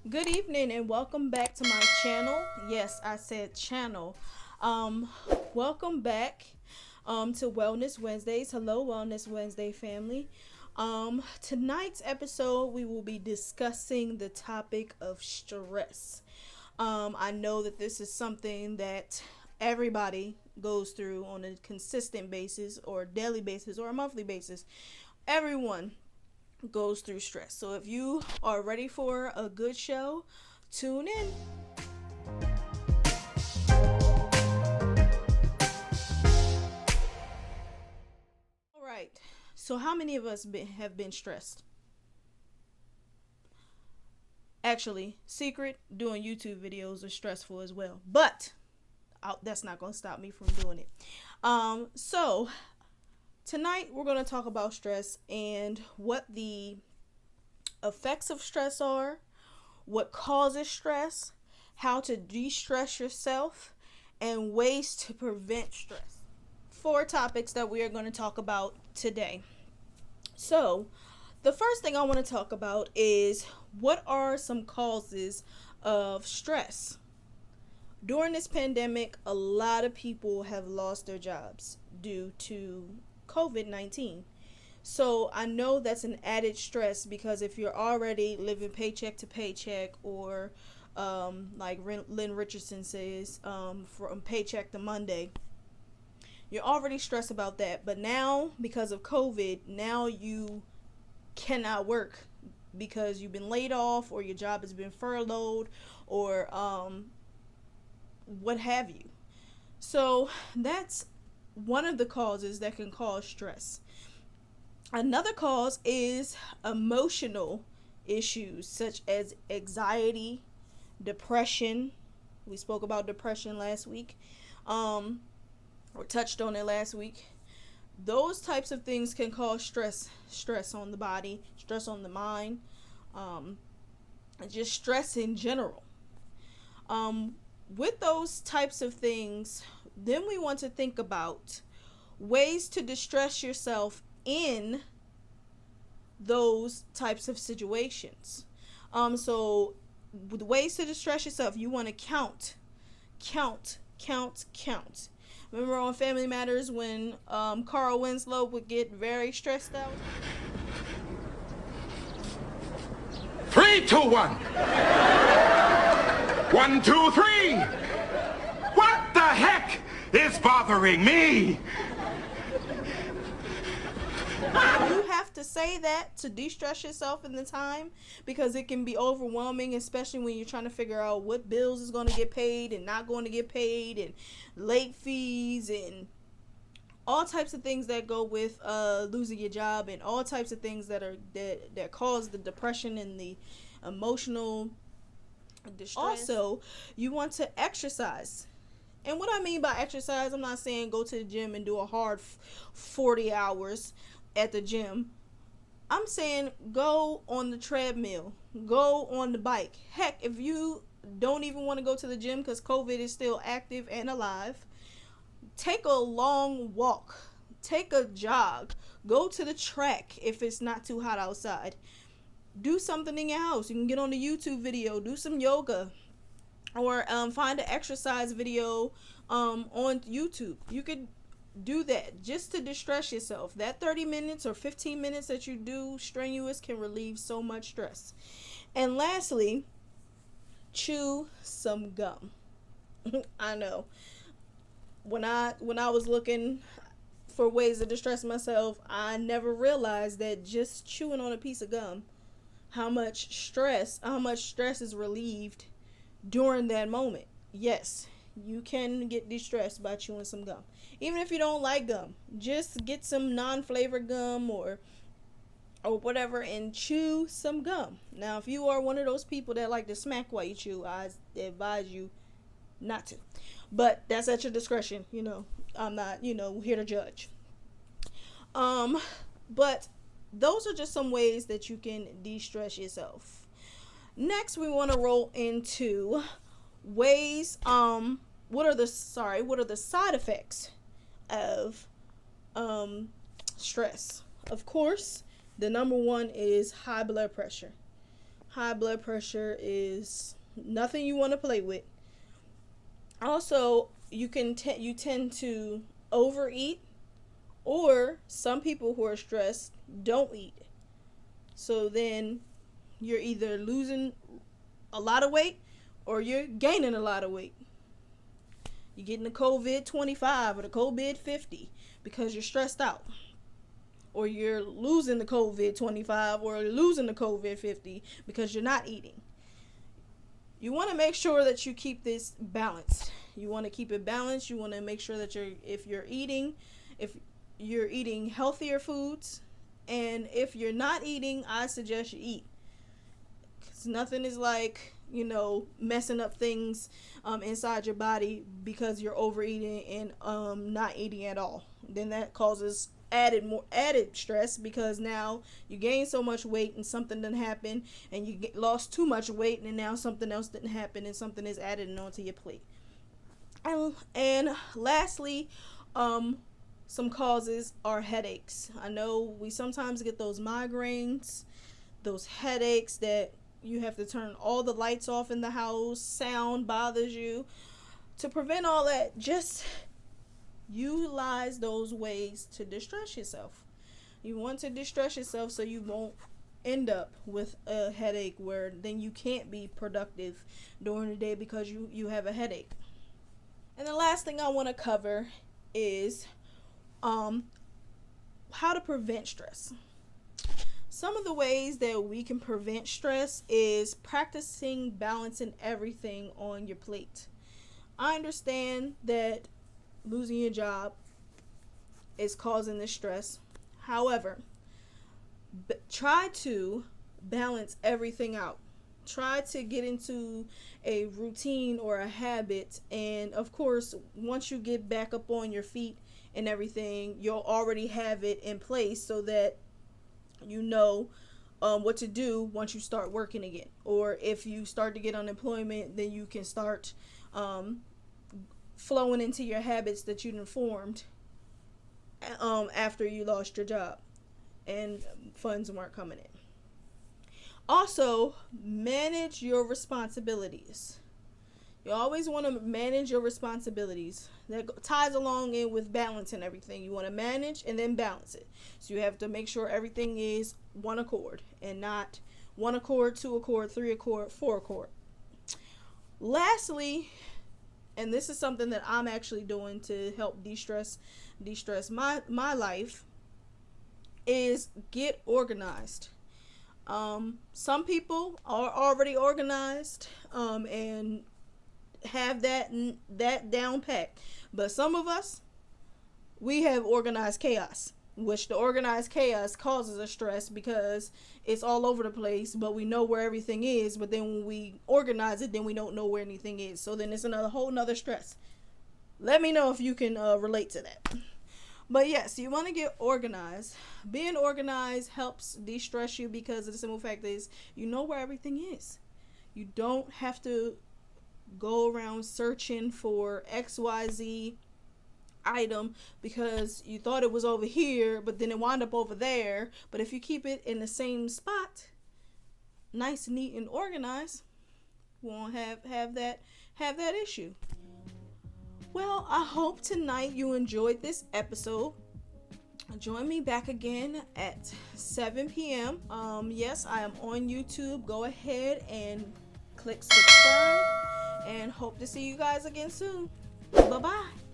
Good evening and welcome back to my channel. Yes, I said channel. Um, Welcome back to Wellness Wednesdays. Hello, Wellness Wednesday family. Tonight's episode we will be discussing the topic of stress. I know that this is something that everybody goes through on a consistent basis or daily basis or a monthly basis. Everyone goes through stress. So if you are ready for a good show, tune in. All right. So how many of us have been stressed? Actually, secret doing YouTube videos are stressful as well. But that's not going to stop me from doing it. So tonight we're going to talk about stress and what the effects of stress are, what causes stress, how to de-stress yourself, and ways to prevent stress. Four topics that we are going to talk about today. So, the first thing I want to talk about is what are some causes of stress? During this pandemic, a lot of people have lost their jobs due to COVID-19. So I know that's an added stress because if you're already living paycheck to paycheck or like Lynn Richardson says, from paycheck to Monday, you're already stressed about that. But now because of COVID, now you cannot work because you've been laid off or your job has been furloughed or what have you. So that's one of the causes that can cause stress. Another cause is emotional issues such as anxiety, depression. We spoke about depression last week, or touched on it last week. Those types of things can cause stress on the body, stress on the mind, and just stress in general. With those types of things, then we want to think about ways to distress yourself in those types of situations. So with ways to distress yourself, you want to count. Remember on Family Matters when Carl Winslow would get very stressed out? 3, 2, 1. 1, 2, 3. What the heck is bothering me? You have to say that to de-stress yourself in the time because it can be overwhelming, especially when you're trying to figure out what bills is going to get paid and not going to get paid and late fees and all types of things that go with losing your job and all types of things that cause the depression and the emotional distress. Also, you want to exercise. And what I mean by exercise, I'm not saying go to the gym and do a hard 40 hours at the gym. I'm saying go on the treadmill, go on the bike. Heck, if you don't even want to go to the gym because COVID is still active and alive, take a long walk, take a jog, go to the track if it's not too hot outside. Do something in your house. You can get on a YouTube video, do some yoga, or find an exercise video on YouTube. You could do that just to distress yourself. That 30 minutes or 15 minutes that you do strenuous can relieve so much stress. And lastly, chew some gum. I know. When I was looking for ways to distress myself, I never realized that just chewing on a piece of gum, how much stress is relieved during that moment. Yes, you can get distressed by chewing some gum. Even if you don't like gum, just get some non-flavored gum or whatever and chew some gum. Now, if you are one of those people that like to smack while you chew, I advise you not to. But that's at your discretion, I'm not, here to judge. But those are just some ways that you can de-stress yourself. Next, we want to roll into ways what are the side effects of stress. Of course, the number one is high blood pressure. High blood pressure is nothing you want to play with. Also, you tend to overeat, or some people who are stressed don't eat. So then you're either losing a lot of weight or you're gaining a lot of weight. You're getting the COVID-25 or the COVID-50 because you're stressed out. Or you're losing the COVID-25 or losing the COVID-50 because you're not eating. You want to make sure that you keep this balanced. You want to keep it balanced. You want to make sure that if you're eating healthier foods, and if you're not eating, I suggest you eat. Because nothing is like, messing up things inside your body because you're overeating and not eating at all. Then that causes added stress, because now you gain so much weight and something didn't happen, and you lost too much weight and now something else didn't happen and something is added onto your plate. And lastly, some causes are headaches. I know we sometimes get those migraines, those headaches that you have to turn all the lights off in the house, sound bothers you. To prevent all that, just utilize those ways to distress yourself. You want to distress yourself so you won't end up with a headache where then you can't be productive during the day because you have a headache. And the last thing I want to cover is how to prevent stress. Some of the ways that we can prevent stress is practicing balancing everything on your plate. I understand that losing your job is causing this stress. However, try to balance everything out. Try to get into a routine or a habit, and of course, once you get back up on your feet and everything, you'll already have it in place so that you know what to do once you start working again. Or if you start to get unemployment, then you can start flowing into your habits that you formed after you lost your job and funds weren't coming in. Also, manage your responsibilities. You always want to manage your responsibilities. That ties along in with balance and everything. You want to manage and then balance it. So you have to make sure everything is one accord and not 1 accord, 2 accord, 3 accord, 4 accord. Lastly, and this is something that I'm actually doing to help de-stress my life, is get organized. Some people are already organized and have that down packed, but some of us, we have organized chaos, which the organized chaos causes us stress because it's all over the place, but we know where everything is, but then when we organize it, then we don't know where anything is, so then it's whole nother stress. Let me know if you can relate to that. But yes, you want to get organized. Being organized helps de-stress you because the simple fact is you know where everything is. You don't have to go around searching for XYZ item because you thought it was over here, but then it wound up over there. But if you keep it in the same spot, nice, neat, and organized, you won't have that issue. Well, I hope tonight you enjoyed this episode. Join me back again at 7 p.m. Yes, I am on YouTube. Go ahead and click subscribe, and hope to see you guys again soon. Bye-bye.